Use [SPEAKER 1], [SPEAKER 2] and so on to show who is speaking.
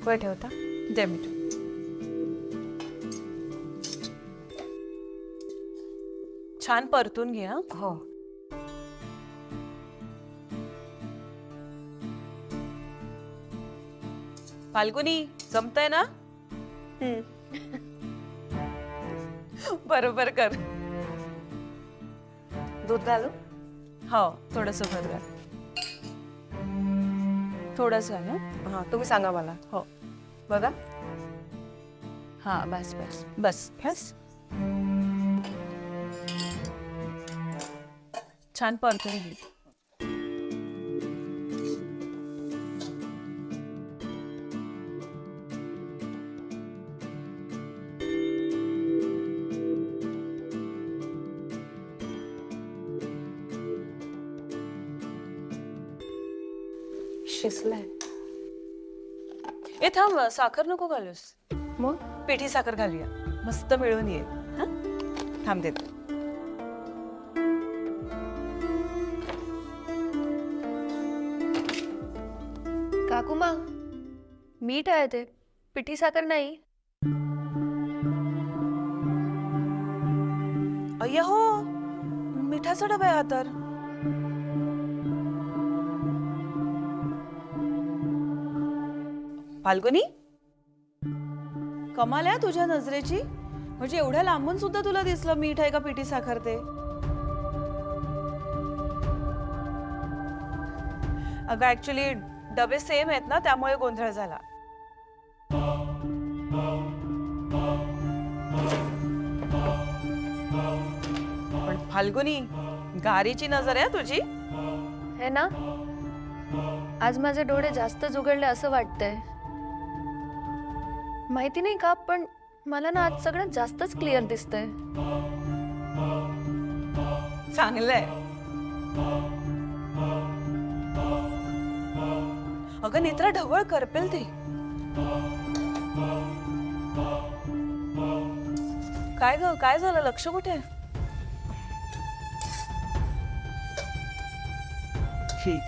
[SPEAKER 1] वर ठेवता
[SPEAKER 2] दे मीठ. छान परतून घे. हा
[SPEAKER 1] हो.
[SPEAKER 2] फाल्गुनी जमतंय ना? बरोबर कर.
[SPEAKER 1] दूध घालू?
[SPEAKER 2] हो थोडंसं भर घाल. थोडंसं घाल. हं?
[SPEAKER 1] हां तुम्ही सांगा मला.
[SPEAKER 2] हो.
[SPEAKER 1] बघा.
[SPEAKER 2] हा बस बस बस बस. छान परतून घे.
[SPEAKER 1] शिजलंय.
[SPEAKER 2] ए थांब, साखर नको घालूस.
[SPEAKER 1] मग
[SPEAKER 2] पिठी साखर घालूया. मस्त मिळून येईल. हा थांब देते.
[SPEAKER 3] काकुमा मीठ आहे ते, पिठी साखर नाही.
[SPEAKER 2] अय्या हो, मिठाचा डबा आहे हा तर. फाल्गुनी, कमाल आहे तुझ्या नजरेची. म्हणजे एवढ्या लांबून सुद्धा तुला दिसलं मीठ आहे का पिठी साखर ते. अगं ऍक्च्युली डबे सेम आहेत ना, त्यामुळे गोंधळ झाला. पण फाल्गुनी, गारीची नजर आहे तुझी.
[SPEAKER 3] है ना? आज माझे डोळे जास्तच उघडले असं वाटतंय. माहिती नाही का, पण मला ना आज सगळं जास्तच क्लिअर दिसतंय.
[SPEAKER 2] चांगलंय. अगं नेत्रा ढवळ करपेल ते. काय ग, काय झालं? लक्ष कुठे? ठीक.